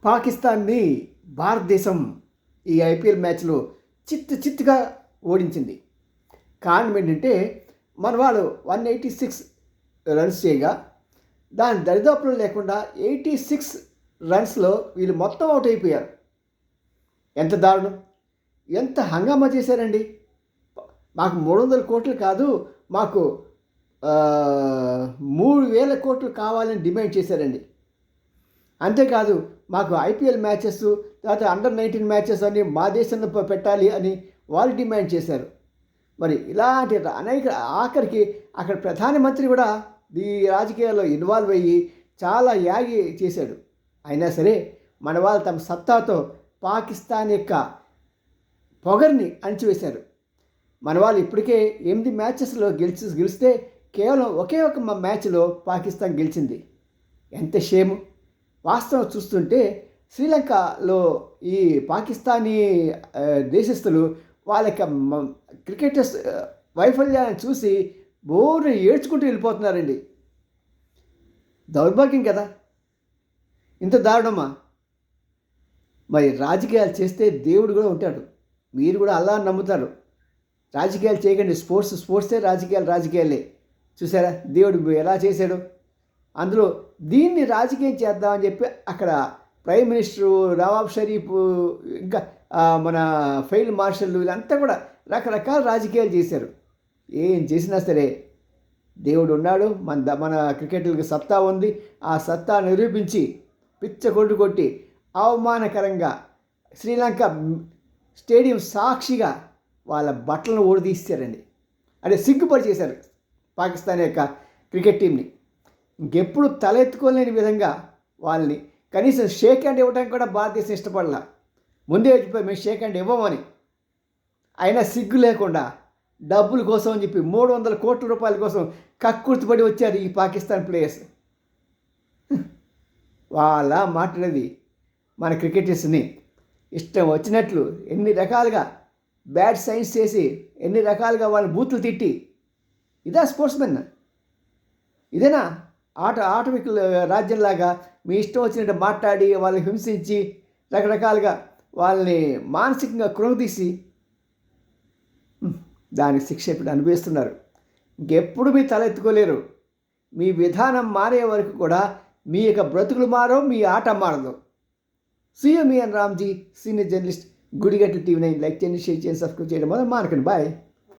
పాకిస్తాన్ని భారతదేశం ఈ ఐపీఎల్ మ్యాచ్లో చిత్తుగా ఓడించింది. కారణం ఏంటంటే మన వాళ్ళు 186 రన్స్ చేయగా దాని దరిదాపులో లేకుండా 86 రన్స్లో వీళ్ళు మొత్తం అవుట్ అయిపోయారు. ఎంత దారుణం, ఎంత హంగామా చేశారండి. మాకు 300 కోట్లు కాదు, మాకు 3,000 కోట్లు కావాలని డిమాండ్ చేశారండి. అంతేకాదు మాకు ఐపీఎల్ మ్యాచెస్, తర్వాత అండర్-19 మ్యాచెస్ అని మా దేశంలో పెట్టాలి అని వాళ్ళు డిమాండ్ చేశారు. మరి ఇలాంటి అనేక, ఆఖరికి అక్కడ ప్రధానమంత్రి కూడా ఈ రాజకీయాల్లో ఇన్వాల్వ్ అయ్యి చాలా యాగి చేశాడు. అయినా సరే మన వాళ్ళు తమ సత్తాతో పాకిస్తాన్ యొక్క పొగర్ని అణిచివేశారు. మన వాళ్ళు ఇప్పటికే 8 మ్యాచెస్లో గెలిస్తే కేవలం ఒకే ఒక మ్యాచ్లో పాకిస్తాన్ గెలిచింది. ఎంత షేము. వాస్తవం చూస్తుంటే శ్రీలంకలో ఈ పాకిస్తానీ దేశస్తులు వాళ్ళ యొక్క క్రికెటర్స్ వైఫల్యాన్ని చూసి బోర్ని ఏడ్చుకుంటూ వెళ్ళిపోతున్నారండి. దౌర్భాగ్యం కదా, ఇంత దారుణమా? మరి రాజకీయాలు చేస్తే దేవుడు కూడా ఉంటాడు, మీరు కూడా అల్లాహ్ని నమ్ముతారు. రాజకీయాలు చేయకండి, స్పోర్ట్సే రాజకీయాలే. చూసారా దేవుడు ఎలా చేశాడు. అందులో దీన్ని రాజకీయం చేద్దామని చెప్పి అక్కడ ప్రైమ్ మినిస్టరు నవాబ్ షరీఫ్, ఇంకా మన ఫీల్డ్ మార్షల్, వీళ్ళంతా కూడా రకరకాల రాజకీయాలు చేశారు. ఏం చేసినా సరే దేవుడు ఉన్నాడు. మన క్రికెటర్లకు సత్తా ఉంది. ఆ సత్తా నిరూపించి పిచ్చ కొట్టి అవమానకరంగా శ్రీలంక స్టేడియం సాక్షిగా వాళ్ళ బట్టలను ఊడదీశారండి. అంటే సిగ్గుపరిచేశారు పాకిస్తాన్ యొక్క క్రికెట్ టీంని. ఇంకెప్పుడు తలెత్తుకోలేని విధంగా వాళ్ళని కనీసం షేక్ హ్యాండ్ ఇవ్వడానికి కూడా భారతదేశం ఇష్టపడలా. ముందే చెప్పి మేము షేక్ హ్యాండ్ ఇవ్వమని. అయినా సిగ్గు లేకుండా డబ్బుల కోసం అని చెప్పి 300 కోట్ల రూపాయల కోసం కక్కుర్తిపడి వచ్చారు ఈ పాకిస్తాన్ ప్లేయర్స్. వాళ్ళ మాట్లాడేది మన క్రికెటర్స్ని ఇష్టం వచ్చినట్లు ఎన్ని రకాలుగా బ్యాడ్ సైన్స్ చేసి, ఎన్ని రకాలుగా వాళ్ళ బూతులు తిట్టి, ఇదా స్పోర్ట్స్మెన్? ఇదేనా ఆటవిక రాజ్యంలాగా మీ ఇష్టం వచ్చినట్టు మాట్లాడి వాళ్ళని హింసించి రకరకాలుగా వాళ్ళని మానసికంగా కృంగదీసి దానికి శిక్ష ఇప్పుడు అనుభవిస్తున్నారు. ఇంకెప్పుడు మీ తల ఎత్తుకోలేరు. మీ విధానం మారే వరకు కూడా మీ యొక్క బ్రతుకులు మారో, మీ ఆట మారదు. CM Ramji, senior journalist, Gudigatla TV9. Like చేయండి, షేర్ చేయండి, సబ్స్క్రైబ్ చేయడం మానకండి. బాయ్.